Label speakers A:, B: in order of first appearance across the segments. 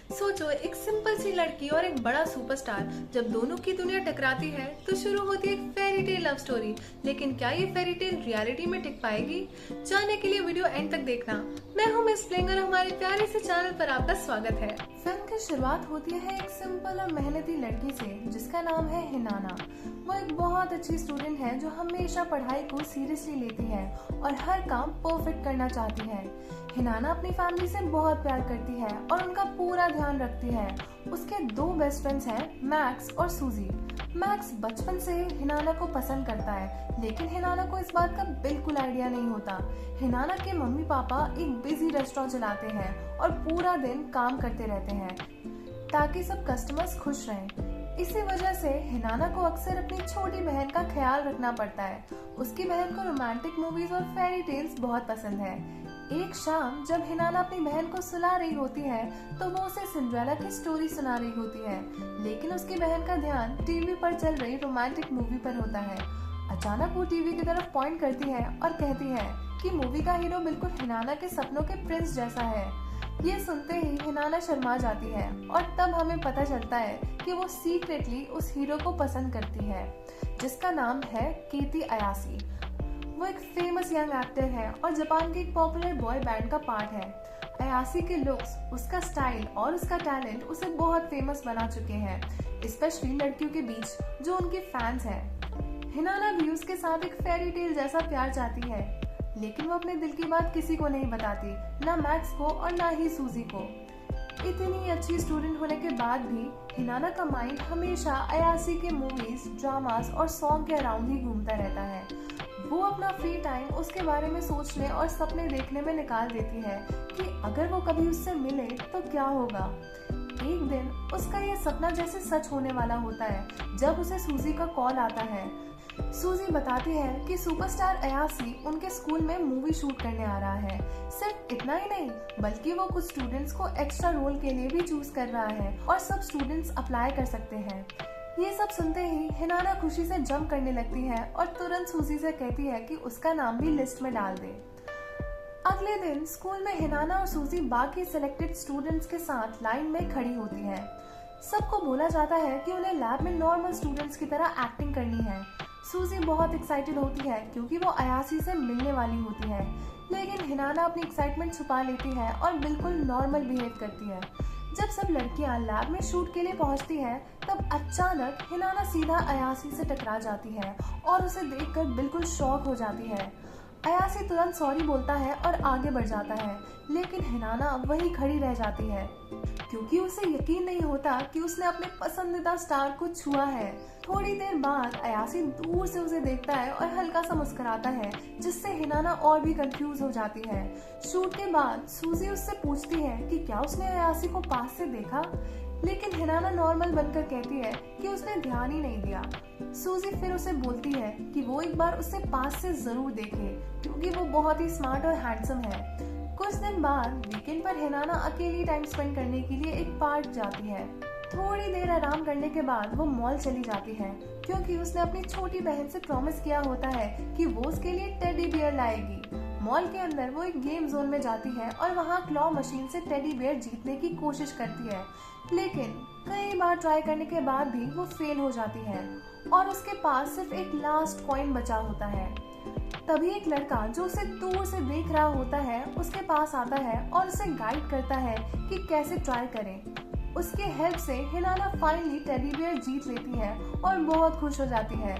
A: सोचो, एक सिंपल सी लड़की और एक बड़ा सुपरस्टार, जब दोनों की दुनिया टकराती है तो शुरू होती है एक फेरी टेल लव स्टोरी। लेकिन क्या ये फेरी टेल रियलिटी में टिक पाएगी? जानने के लिए वीडियो एंड तक देखना। मैं हूँ मिस प्लेइंग और हमारे प्यारे से चैनल पर आपका स्वागत है। फिल्म की शुरुआत होती है एक सिंपल और मेहनती लड़की से जिसका नाम है हिनाना। वो एक बहुत अच्छी स्टूडेंट है जो हमेशा पढ़ाई को सीरियसली लेती है और हर काम परफेक्ट करना चाहती है। हिनाना अपनी फैमिली से बहुत प्यार करती है और उनका पूरा ध्यान रखती है। उसके दो बेस्ट फ्रेंड्स हैं, मैक्स और सूजी। मैक्स बचपन से हिनाना को पसंद करता है, लेकिन हिनाना को इस बात का बिल्कुल आइडिया नहीं होता। हिनाना के मम्मी पापा एक बिजी रेस्टोरेंट चलाते हैं और पूरा दिन काम करते रहते हैं ताकि सब कस्टमर्स खुश रहें। इसी वजह से हिनाना को अक्सर अपनी छोटी बहन का ख्याल रखना पड़ता है। उसकी बहन को रोमांटिक मूवीज और फेरी टेल्स बहुत पसंद है। एक शाम जब हिनाना अपनी बहन को सुला रही होती है तो वो उसे सिंड्रेला की स्टोरी सुना रही होती है, लेकिन उसकी बहन का ध्यान टीवी पर चल रही रोमांटिक मूवी पर होता है। अचानक वो टीवी की तरफ पॉइंट करती है और कहती है कि मूवी का हीरो बिल्कुल हिनाना के सपनों के प्रिंस जैसा है। ये सुनते ही हिनाना शर्मा जाती है और तब हमें पता चलता है कि वो सीक्रेटली उस हीरो को पसंद करती है जिसका नाम है कीर्ति अयाशी। वो एक फेमस यंग एक्टर है और जापान के एक पॉपुलर बॉय बैंड का पार्ट है। अयाशी के लुक्स, उसका स्टाइल और उसका टैलेंट उसे बहुत फेमस बना चुके हैं, स्पेशली लड़कियों के बीच जो उनके फैंस हैं। हिनाना भी उसके साथ एक फेरी टेल जैसा प्यार चाहती है, लेकिन वो अपने दिल की बात किसी को नहीं बताती, ना मैक्स को और ना ही सूजी को। इतनी अच्छी स्टूडेंट होने के बाद भी हिनाना का माइंड हमेशा अयाशी के मूवीज, ड्रामास और सॉन्ग के अराउंड ही घूमता रहता है। वो अपना फ्री टाइम उसके बारे में सोचने और सपने देखने में निकाल देती है कि अगर वो कभी उससे मिले तो क्या होगा। एक दिन उसका ये सपना जैसे सच होने वाला होता है जब उसे सूजी का कॉल आता है। सूजी बताती है कि सुपरस्टार अयाशी उनके स्कूल में मूवी शूट करने आ रहा है। सिर्फ इतना ही नहीं, बल्कि वो कुछ स्टूडेंट्स को एक्स्ट्रा रोल के लिए भी चूज कर रहा है और सब स्टूडेंट्स अप्लाई कर सकते हैं। ये सब सुनते ही हिनाना खुशी से जंप करने लगती है और तुरंत सूजी से कहती है कि उसका नाम भी लिस्ट में डाल दे। अगले दिन स्कूल में हिनाना और सूजी बाकी सिलेक्टेड स्टूडेंट्स के साथ लाइन में खड़ी होती है। सबको बोला जाता है कि उन्हें लैब में नॉर्मल स्टूडेंट्स की तरह एक्टिंग करनी है। सूजी बहुत एक्साइटेड होती है क्योंकि वो अयाशी से मिलने वाली होती है, लेकिन हिनाना अपनी एक्साइटमेंट छुपा लेती है और बिल्कुल नॉर्मल बिहेव करती है। जब सब लड़कियां लैब में शूट के लिए पहुंचती हैं, तब अचानक हिनाना सीधा अयाशी से टकरा जाती है और उसे देखकर बिल्कुल शॉक हो जाती है। अयाशी तुरंत सॉरी बोलता है और आगे बढ़ जाता है, लेकिन हिनाना वहीं खड़ी रह जाती है क्योंकि उसे यकीन नहीं होता कि उसने अपने पसंदीदा स्टार को छुआ है। थोड़ी देर बाद अयाशी दूर से उसे देखता है और हल्का सा मुस्कुराता है, जिससे हिनाना और भी कंफ्यूज हो जाती है। शूट के बाद सूजी उससे पूछती है कि क्या उसने अयाशी को पास से देखा, लेकिन हिनाना नॉर्मल बनकर कहती है कि उसने ध्यान ही नहीं दिया। सूजी फिर उसे बोलती है कि वो एक बार उसे पास से जरूर देखे क्योंकि वो बहुत ही स्मार्ट और हैंडसम है। कुछ दिन बाद वीकेंड पर हिनाना अकेली टाइम स्पेंड करने के लिए एक पार्क जाती है। थोड़ी देर आराम करने के बाद वो मॉल चली जाती है क्योंकि उसने अपनी छोटी बहन से प्रॉमिस किया होता है कि वो उसके लिए टेडी बियर लाएगी। मॉल के अंदर वो एक गेम जोन में जाती है और वहाँ क्लॉ मशीन से टेडी बियर जीतने की कोशिश करती है, लेकिन कई बार ट्राई करने के बाद भी वो फेल हो जाती है और उसके पास सिर्फ एक लास्ट कॉइन बचा होता है। तभी एक लड़का जो उसे दूर से देख रहा होता है उसके पास आता है और उसे गाइड करता है कि कैसे ट्राई करें। उसके हेल्प से हिनाना फाइनली टेडी बियर जीत लेती है और बहुत खुश हो जाती है।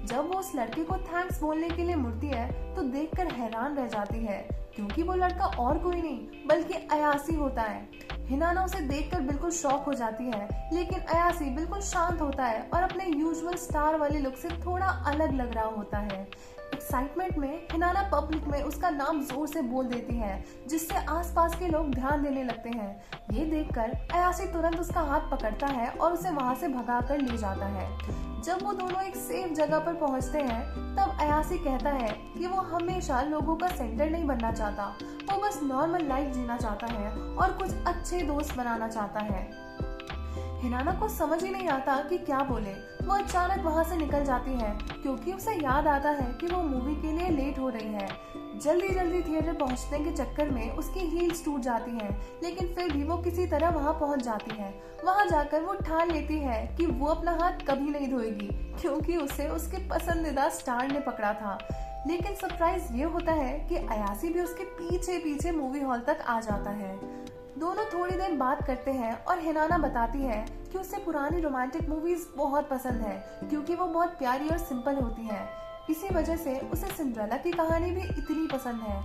A: जब वो उस लड़के को थैंक्स बोलने के लिए मुड़ती है तो देखकर हैरान रह जाती है क्योंकि वो लड़का और कोई नहीं बल्कि अयाशी होता है। हिनाना उसे देखकर बिल्कुल शॉक हो जाती है, लेकिन अयाशी बिल्कुल शांत होता है और अपने यूजुअल स्टार वाले लुक से थोड़ा अलग लग रहा होता है। एक्साइटमेंट में हिनाना पब्लिक में उसका नाम जोर से बोल देती है, जिससे आसपास के लोग ध्यान देने लगते हैं। ये देखकर अयाशी तुरंत उसका हाथ पकड़ता है और उसे वहां से भगाकर ले जाता है। जब वो दोनों एक सेफ जगह पर पहुंचते हैं, तब अयाशी कहता है कि वो हमेशा लोगों का सेंटर नहीं बनना चाहता, वो बस नॉर्मल लाइफ जीना चाहता है और कुछ अच्छे दोस्त बनाना चाहता है। हिनाना को समझ ही नहीं आता कि क्या बोले। वो अचानक वहाँ से निकल जाती है क्योंकि उसे याद आता है कि वो मूवी के लिए लेट हो रही है। जल्दी जल्दी थिएटर पहुंचने के चक्कर में उसकी हील्स टूट जाती हैं, लेकिन फिर भी वो किसी तरह वहां पहुंच जाती है। वहां जाकर वो ठान लेती है कि वो अपना हाथ कभी नहीं धोएगी, क्योंकि उसे उसके पसंदीदा स्टार ने पकड़ा था। लेकिन सरप्राइज ये होता है कि अयासी भी उसके पीछे पीछे मूवी हॉल तक आ जाता है। दोनों थोड़ी देर बात करते हैं और हिनाना बताती है कि उसे पुरानी रोमांटिक मूवीज बहुत पसंद है, क्योंकि वो बहुत प्यारी और सिंपल होती हैं। इसी वजह से उसे सिंड्रेला की कहानी भी इतनी पसंद है।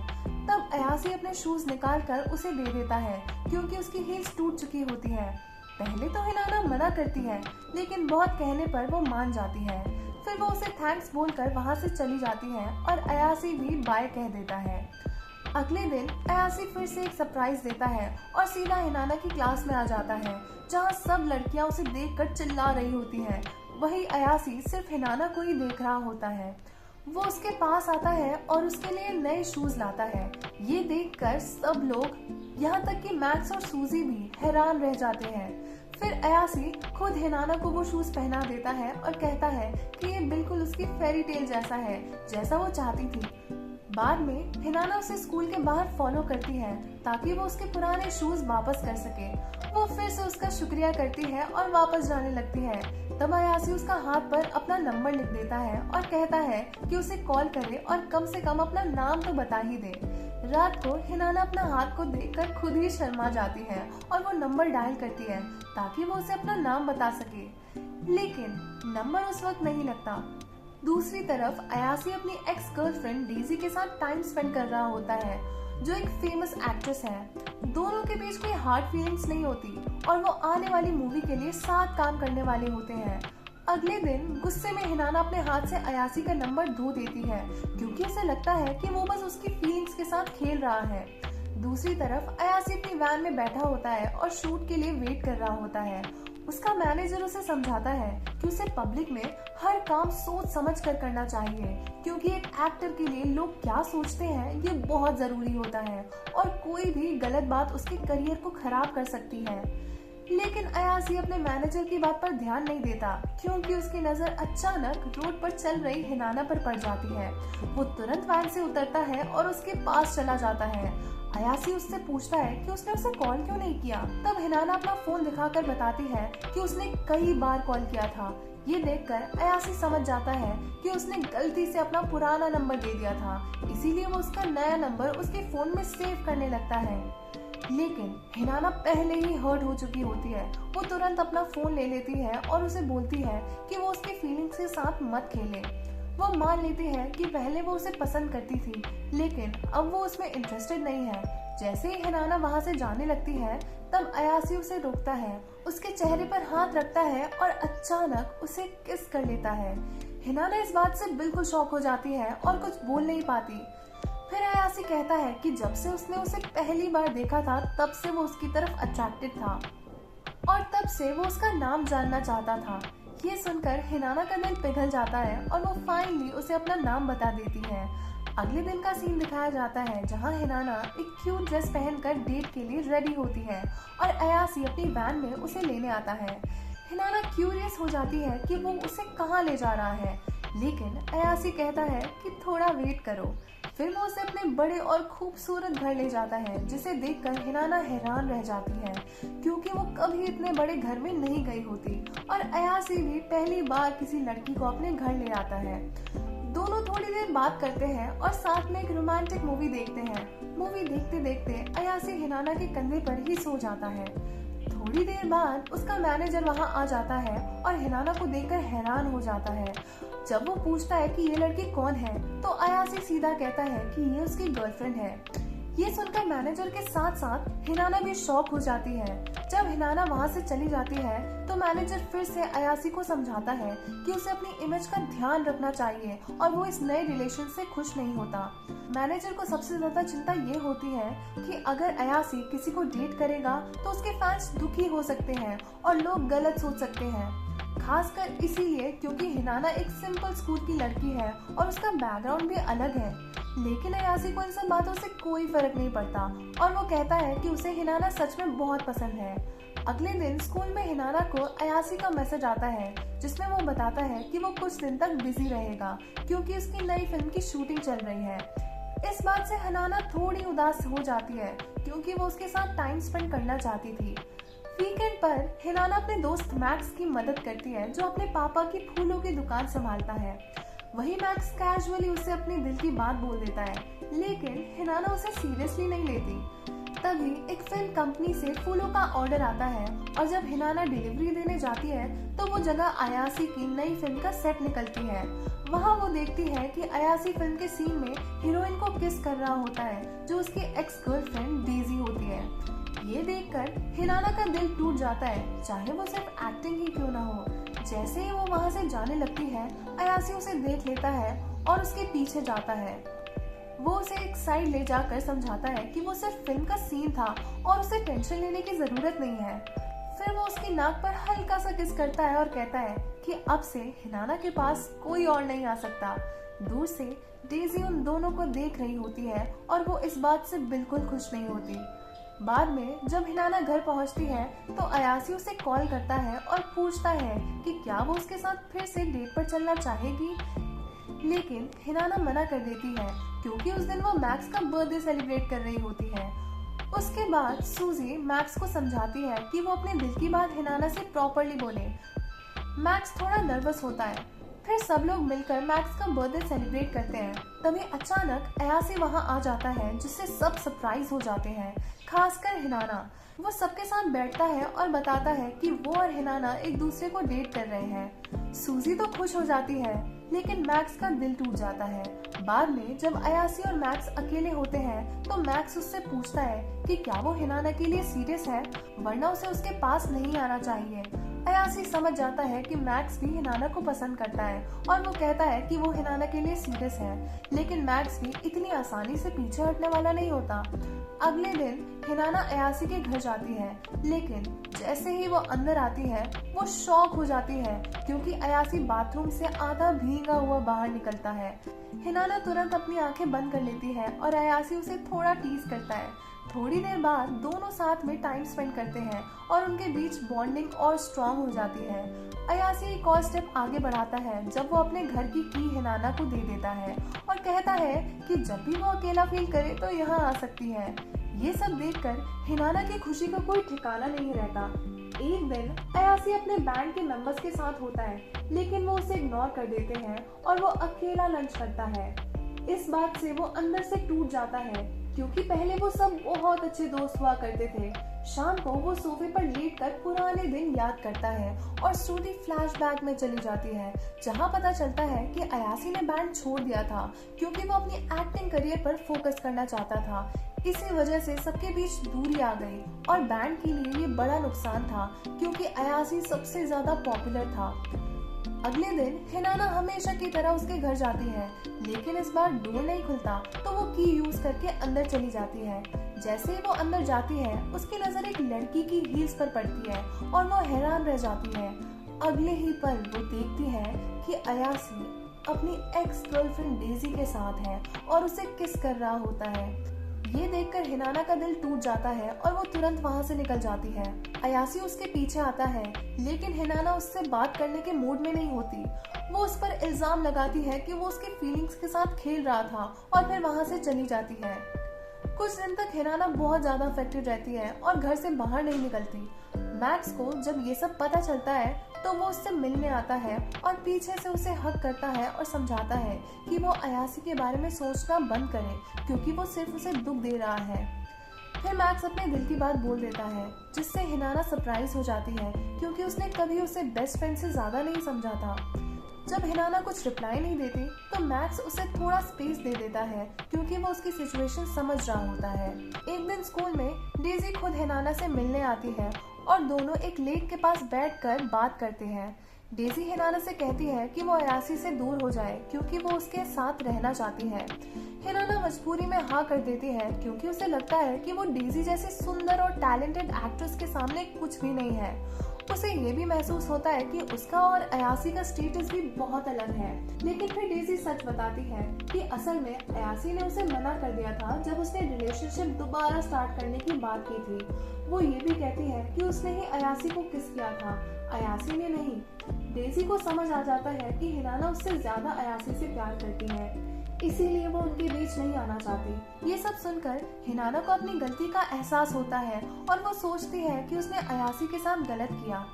A: तब अयासी अपने शूज निकाल कर उसे दे देता है, क्योंकि उसकी हील्स टूट चुकी होती है। पहले तो हिनाना मना करती है, लेकिन बहुत कहने पर वो मान जाती है। फिर वो उसे थैंक्स बोलकर वहां से चली जाती है और अयासी भी बाय कह देता है। अगले दिन अयासी फिर से एक सरप्राइज देता है और सीधा हिनाना की क्लास में आ जाता है, जहां सब लड़कियां उसे देखकर चिल्ला रही होती हैं। वही अयासी सिर्फ हिनाना को ही देख रहा होता है। वो उसके पास आता है और उसके लिए नए शूज लाता है। ये देखकर सब लोग, यहाँ तक कि मैक्स और सूजी भी हैरान रह जाते हैं। फिर अयासी खुद हिनाना को वो शूज पहना देता है और कहता है कि ये बिल्कुल उसकी फेरी टेल जैसा है, जैसा वो चाहती थी। बाद में हिनाना उसे स्कूल के बाहर फॉलो करती है ताकि वो उसके पुराने शूज वापस कर सके। वो फिर से उसका शुक्रिया करती है और वापस जाने लगती है। तब अयासी उसका हाथ पर अपना नंबर लिख देता है और कहता है कि उसे कॉल करे और कम से कम अपना नाम तो बता ही दे। रात को हिनाना अपना हाथ को देखकर खुद ही शर्मा जाती है और वो नंबर डायल करती है ताकि वो उसे अपना नाम बता सके, लेकिन नंबर उस वक्त नहीं लगता। दूसरी तरफ अयासी अपनी एक्स गर्लफ्रेंड डेजी के साथ टाइम स्पेंड कर रहा होता है, जो एक फेमस एक्ट्रेस है। दोनों के बीच कोई हार्ड फीलिंग्स नहीं होती और वो आने वाली मूवी के लिए साथ काम करने वाले होते हैं। अगले दिन गुस्से में हिनाना अपने हाथ से अयासी का नंबर धो देती है, क्योंकि उसे लगता है कि वो बस उसकी फीलिंग्स के साथ खेल रहा है। दूसरी तरफ अयासी अपनी वैन में बैठा होता है और शूट के लिए वेट कर रहा होता है। उसका मैनेजर उसे समझाता है कि उसे पब्लिक में हर काम सोच समझ कर करना चाहिए, क्योंकि एक एक्टर के लिए लोग क्या सोचते हैं ये बहुत जरूरी होता है और कोई भी गलत बात उसके करियर को खराब कर सकती है। लेकिन अयासी अपने मैनेजर की बात पर ध्यान नहीं देता, क्योंकि उसकी नजर अचानक रोड पर चल रही हिनाना पर पड़ जाती है। वो तुरंत वैन से उतरता है और उसके पास चला जाता है। अयासी उससे पूछता है कि उसने उसे कॉल क्यों नहीं किया। तब हिनाना अपना फोन दिखाकर बताती है कि उसने कई बार कॉल किया था। ये देखकर अयासी समझ जाता है कि उसने गलती से अपना पुराना नंबर दे दिया था, इसीलिए वो उसका नया नंबर उसके फोन में सेव करने लगता है। लेकिन हिनाना पहले ही हर्ट हो चुकी होती है। वो तुरंत अपना फोन ले लेती है और उसे बोलती है कि वो उसकी फीलिंग्स के साथ मत खेले। वो मान लेती है कि पहले वो उसे पसंद करती थी, लेकिन अब वो उसमें इंटरेस्टेड नहीं है। जैसे ही हिनाना वहाँ से जाने लगती है, तब अयासी उसे रोकता है, उसके चेहरे पर हाथ रखता है और अचानक उसे किस कर लेता है। हिनाना इस बात से बिल्कुल शॉक हो जाती है और कुछ बोल नहीं पाती। फिर अयासी कहता है कि जब से उसने उसे पहली बार देखा था, तब से वो उसकी तरफ अट्रैक्टेड था और तब से वो उसका नाम जानना चाहता था। ये सुनकर हिनाना का दिल पिघल जाता है और वो फाइनली उसे अपना नाम बता देती है। अगले दिन का सीन दिखाया जाता है, जहां हिनाना एक क्यूट ड्रेस पहनकर डेट के लिए रेडी होती है और अयासी अपनी वैन में उसे लेने आता है। हिनाना क्यूरियस हो जाती है कि वो उसे कहाँ ले जा रहा है, लेकिन अयासी कहता है कि थोड़ा वेट करो। फिर वो उसे अपने बड़े और खूबसूरत घर ले जाता है, जिसे देखकर हिनाना हैरान रह जाती है, क्योंकि वो कभी इतने बड़े घर में नहीं गई होती और अयासी भी पहली बार किसी लड़की को अपने घर ले आता है। दोनों थोड़ी देर बात करते हैं और साथ में एक रोमांटिक मूवी देखते हैं। मूवी देखते देखते अयासी हिनाना के कंधे पर ही सो जाता है। थोड़ी देर बाद उसका मैनेजर वहां आ जाता है और हिनाना को देखकर हैरान हो जाता है। जब वो पूछता है कि ये लड़की कौन है, तो अयासी सीधा कहता है कि ये उसकी गर्लफ्रेंड है। ये सुनकर मैनेजर के साथ साथ हिनाना भी शॉक हो जाती है। जब हिनाना वहाँ से चली जाती है, तो मैनेजर फिर से अयासी को समझाता है कि उसे अपनी इमेज का ध्यान रखना चाहिए और वो इस नए रिलेशन से खुश नहीं होता। मैनेजर को सबसे ज्यादा चिंता ये होती है कि अगर अयासी किसी को डेट करेगा तो उसके फैंस दुखी हो सकते हैं और लोग गलत सोच सकते हैं, खासकर इसीलिए क्योंकि हिनाना एक सिंपल स्कूल की लड़की है और उसका बैकग्राउंड भी अलग है। लेकिन अयासी को इन सब बातों से कोई फर्क नहीं पड़ता और वो कहता है कि उसे हिनाना सच में बहुत पसंद है। अगले दिन स्कूल में हिनाना को अयासी का मैसेज आता है, जिसमें वो बताता है कि वो कुछ दिन तक बिजी रहेगा क्योंकि उसकी नई फिल्म की शूटिंग चल रही है। इस बात से हिनाना थोड़ी उदास हो जाती है क्योंकि वो उसके साथ टाइम स्पेंड करना चाहती थी। वीकेंड पर हिनाना अपने दोस्त मैक्स की मदद करती है जो अपने पापा की फूलों की दुकान संभालता है। वही मैक्स कैजुअली उसे अपने दिल की बात बोल देता है, लेकिन हिनाना उसे सीरियसली नहीं लेती। तभी एक फिल्म कंपनी से फूलों का ऑर्डर आता है और जब हिनाना डिलीवरी देने जाती है तो वो जगह अयासी की नई फिल्म का सेट निकलती है। वहाँ वो देखती है कि अयासी फिल्म के सीन में हीरोइन को किस कर रहा होता है जो उसकी एक्स गर्लफ्रेंड डेजी होती है। ये देखकर हिनाना का दिल टूट जाता है, चाहे वो सिर्फ एक्टिंग ही क्यों ना हो। जैसे ही वो वहाँ से जाने लगती है, अयासी उसे देख लेता है और उसके पीछे जाता है। वो उसे एक साइड ले जाकर समझाता है कि वो सिर्फ फिल्म का सीन था और उसे टेंशन लेने की जरूरत नहीं है। फिर वो उसकी नाक पर हल्का सा किस करता है और कहता है कि अब से हिनाना के पास कोई और नहीं आ सकता। दूर से डेजी उन दोनों को देख रही होती है और वो इस बात से बिल्कुल खुश नहीं होती। बाद में जब हिनाना घर पहुंचती है तो अयासी उसे कॉल करता है और पूछता है कि क्या वो उसके साथ फिर से डेट पर चलना चाहेगी, लेकिन हिनाना मना कर देती है क्योंकि उस दिन वो मैक्स का बर्थडे सेलिब्रेट कर रही होती है। उसके बाद सूजी मैक्स को समझाती है कि वो अपने दिल की बात हिनाना से प्रॉपरली बोले। मैक्स थोड़ा नर्वस होता है। फिर सब लोग मिलकर मैक्स का बर्थडे सेलिब्रेट करते हैं। तभी अचानक अयासी वहाँ आ जाता है जिससे सब सरप्राइज हो जाते हैं, खासकर हिनाना। वो सबके साथ बैठता है और बताता है कि वो और हिनाना एक दूसरे को डेट कर रहे हैं। सूजी तो खुश हो जाती है, लेकिन मैक्स का दिल टूट जाता है। बाद में जब अयासी और मैक्स अकेले होते हैं तो मैक्स उससे पूछता है कि क्या वो हिनाना के लिए सीरियस है, वरना उसे उसके पास नहीं आना चाहिए। अयासी समझ जाता है कि मैक्स भी हिनाना को पसंद करता है और वो कहता है कि वो हिनाना के लिए सीरियस है, लेकिन मैक्स भी इतनी आसानी से पीछे हटने वाला नहीं होता। अगले दिन हिनाना अयासी के घर जाती है, लेकिन जैसे ही वो अंदर आती है वो शॉक हो जाती है क्योंकि अयासी बाथरूम से आधा भीगा हुआ बाहर निकलता है। हिनाना तुरंत अपनी आंखें बंद कर लेती है और अयासी उसे थोड़ा टीज करता है। थोड़ी देर बाद दोनों साथ में टाइम स्पेंड करते हैं और उनके बीच बॉन्डिंग और स्ट्रांग हो जाती है। अयासी एक और स्टेप आगे बढ़ाता है जब वो अपने घर की हिनाना को दे देता है और कहता है कि जब भी वो अकेला फील करे तो यहाँ आ सकती है। ये सब देखकर हिनाना की खुशी का कोई ठिकाना नहीं रहता। एक दिन अयासी अपने बैंड के मेंबर्स के साथ होता है, लेकिन वो उसे इग्नोर कर देते हैं और वो अकेला लंच करता है। इस बात से वो अंदर से टूट जाता है क्योंकि पहले वो सब बहुत अच्छे दोस्त हुआ करते थे। शाम को वो सोफे पर लेटकर पुराने दिन याद करता है और स्टोरी फ्लैशबैक में चली जाती है, जहां पता चलता है कि अयासी ने बैंड छोड़ दिया था क्योंकि वो अपनी एक्टिंग करियर पर फोकस करना चाहता था। इसी वजह से सबके बीच दूरी आ गई और बैंड के लिए ये बड़ा नुकसान था क्योंकि अयासी सबसे ज्यादा पॉपुलर था। अगले दिन हिनाना हमेशा की तरह उसके घर जाती है, लेकिन इस बार डोर नहीं खुलता तो वो की यूज करके अंदर चली जाती है। जैसे ही वो अंदर जाती है उसकी नजर एक लड़की की हील्स पर पड़ती है और वो हैरान रह जाती है। अगले ही पल वो देखती है कि अयासी अपनी एक्स गर्लफ्रेंड डेजी के साथ है और उसे किस कर रहा होता है। ये देखकर हिनाना का दिल टूट जाता है और वो तुरंत वहाँ से निकल जाती है। अयासी उसके पीछे आता है, लेकिन हिनाना उससे बात करने के मूड में नहीं होती। वो उस पर इल्जाम लगाती है कि वो उसकी फीलिंग्स के साथ खेल रहा था और फिर वहाँ से चली जाती है। कुछ दिन तक हिनाना बहुत ज्यादा अफेक्टेड रहती है और घर से बाहर नहीं निकलती। मैक्स को जब ये सब पता चलता है तो वो उससे मिलने आता है और पीछे से उसे हक करता है और समझाता है कि वो अयासी के बारे में सोचना बंद करे क्योंकि वो सिर्फ उसे दुख दे रहा है। फिर मैक्स अपने दिल की बात बोल देता है, जिससे हिनाना सरप्राइज हो जाती है क्योंकि उसने कभी उसे बेस्ट फ्रेंड से ज्यादा नहीं समझा था। जब हिनाना कुछ रिप्लाई नहीं देती तो मैक्स उसे थोड़ा स्पेस दे देता है क्योंकि वो उसकी सिचुएशन समझ रहा होता है। एक दिन स्कूल में डेजी खुद हिनाना से मिलने आती है और दोनों एक लेक के पास बैठकर बात करते हैं। डेजी हिनाना से कहती है कि वो अयासी से दूर हो जाए क्योंकि वो उसके साथ रहना चाहती है। हिनाना मजबूरी में हाँ कर देती है क्योंकि उसे लगता है कि वो डेजी जैसी सुंदर और टैलेंटेड एक्ट्रेस के सामने कुछ भी नहीं है। उसे ये भी महसूस होता है कि उसका और अयासी का स्टेटस भी बहुत अलग है। लेकिन फिर डेजी सच बताती है कि असल में अयासी ने उसे मना कर दिया था जब उसने रिलेशनशिप दोबारा स्टार्ट करने की बात की थी। वो ये भी कहती है कि उसने ही अयासी को किस किया था, अयासी ने नहीं। डेजी को समझ आ जाता है कि हिनाना उससे ज्यादा अयासी से प्यार करती है। इसीलिए वो उनके बीच नहीं आना चाहती। ये सब सुनकर हिनाना को अपनी गलती का एहसास होता है और वो सोचती है कि उसने अयासी के साथ गलत किया।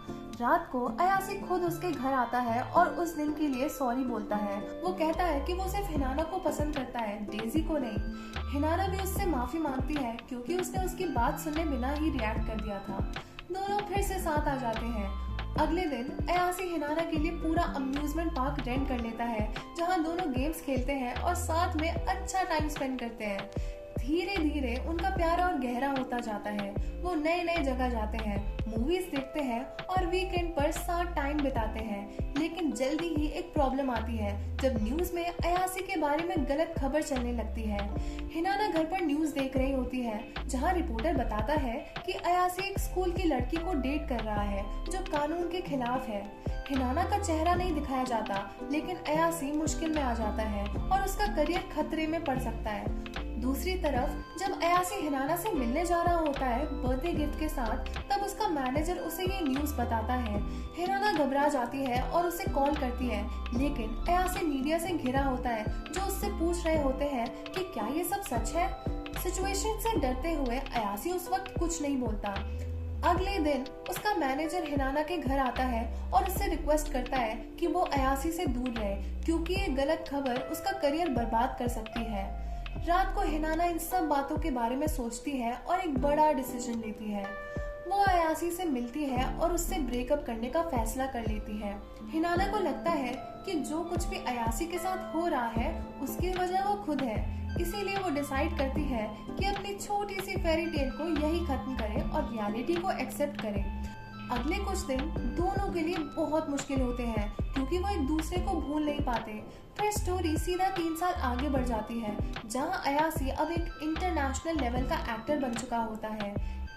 A: रात को अयासी खुद उसके घर आता है और उस दिन के लिए सॉरी बोलता है। वो कहता है कि वो सिर्फ हिनाना को पसंद करता है, डेजी को नहीं। हिनाना भी उससे माफी मांगती है क्योंकि उसने उसकी बात सुने बिना ही रिएक्ट कर दिया था। दोनों फिर से साथ आ जाते हैं। अगले दिन अयासी हिनाना के लिए पूरा अम्यूजमेंट पार्क रेंट कर लेता है जहां दोनों गेम्स खेलते हैं और साथ में अच्छा टाइम स्पेंड करते हैं। धीरे धीरे उनका प्यार और गहरा होता जाता है। वो नए नए जगह जाते हैं, मूवीज देखते हैं और वीकेंड पर साथ टाइम बिताते हैं। लेकिन जल्दी ही एक प्रॉब्लम आती है जब न्यूज में अयासी के बारे में गलत खबर चलने लगती है। हिनाना घर पर न्यूज देख रही होती है जहां रिपोर्टर बताता है कि अयासी एक स्कूल की लड़की को डेट कर रहा है जो कानून के खिलाफ है। हिनाना का चेहरा नहीं दिखाया जाता, लेकिन अयासी मुश्किल में आ जाता है और उसका करियर खतरे में पड़ सकता है। दूसरी तरफ जब अयासी हिनाना से मिलने जा रहा होता है बर्थडे गिफ्ट के साथ, तब उसका मैनेजर उसे ये न्यूज बताता है। हिनाना घबरा जाती है और उसे कॉल करती है, लेकिन अयासी मीडिया से घिरा होता है जो उससे पूछ रहे होते हैं कि क्या ये सब सच है। सिचुएशन से डरते हुए अयासी उस वक्त कुछ नहीं बोलता। अगले दिन उसका मैनेजर हिनाना के घर आता है और उससे रिक्वेस्ट करता है कि वो अयासी से दूर रहे क्योंकि ये गलत खबर उसका करियर बर्बाद कर सकती है। रात को हिनाना इन सब बातों के बारे में सोचती है और एक बड़ा डिसीजन लेती है। वो अयासी से मिलती है और उससे ब्रेकअप करने का फैसला कर लेती है। हिनाना को लगता है कि जो कुछ भी अयासी के साथ हो रहा है उसकी वजह वो खुद है। इसीलिए वो डिसाइड करती है कि अपनी छोटी सी फेरी टेल को यही खत्म करे और रियलिटी को एक्सेप्ट करे। अगले कुछ दिन दोनों के लिए बहुत मुश्किल होते हैं क्योंकि वो एक दूसरे को भूल नहीं पाते। फिर स्टोरी सीधा 3 साल आगे बढ़ जाती है जहां अयासी अब एक इंटरनेशनल लेवल का एक्टर बन चुका होता है।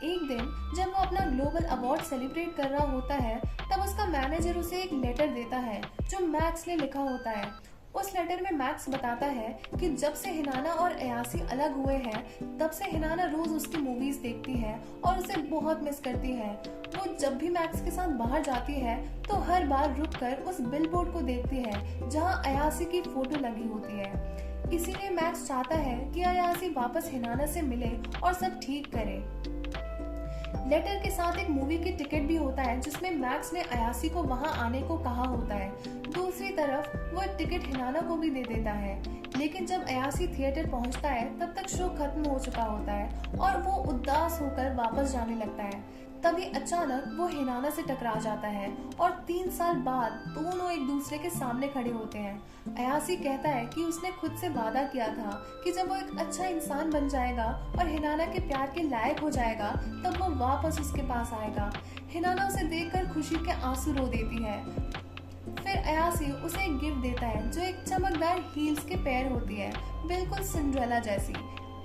A: एक दिन जब वो अपना ग्लोबल अवार्ड सेलिब्रेट कर रहा होता है, तब उसका मैनेजर उसे एक लेटर देता है जो मैक्स ने लिखा होता है। उस लेटर में मैक्स बताता है कि जब से हिनाना और अयासी अलग हुए हैं, तब से हिनाना रोज उसकी मूवीज देखती है और उसे बहुत मिस करती है। वो जब भी मैक्स के साथ बाहर जाती है तो हर बार रुककर उस बिलबोर्ड को देखती है जहां अयासी की फोटो लगी होती है। इसीलिए मैक्स चाहता है कि अयासी वापस हिनाना से मिले और सब ठीक करे। लेटर के साथ एक मूवी की टिकट भी होता है जिसमें मैक्स ने अयासी को वहां आने को कहा होता है। दूसरी तरफ वो एक टिकट हिनाना को भी दे देता है, लेकिन जब अयासी थिएटर पहुंचता है तब तक शो खत्म हो चुका होता है और वो उदास होकर वापस जाने लगता है। तभी अचानक वो हिनाना से टकरा जाता है और 3 साल बाद दोनों एक दूसरे के सामने खड़े होते हैं। अयासी कहता है कि उसने खुद से वादा किया था कि जब वो एक अच्छा इंसान बन जाएगा और हिनाना के प्यार के लायक हो जाएगा तब वो वापस उसके पास आएगा। हिनाना उसे देखकर खुशी के आंसू रो देती है। फिर अयासी उसे एक गिफ्ट देता है जो एक चमकदार हील्स के पैर होती है, बिल्कुल सिंड्रेला जैसी।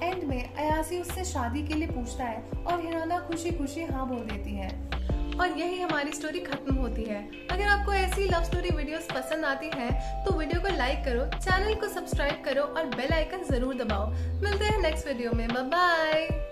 A: एंड में अयासी उससे शादी के लिए पूछता है और हिनाना खुशी खुशी हाँ बोल देती है। और यही हमारी स्टोरी खत्म होती है। अगर आपको ऐसी लव स्टोरी वीडियोस पसंद आती हैं तो वीडियो को लाइक करो, चैनल को सब्सक्राइब करो और बेल आइकन जरूर दबाओ। मिलते हैं नेक्स्ट वीडियो में। Bye bye.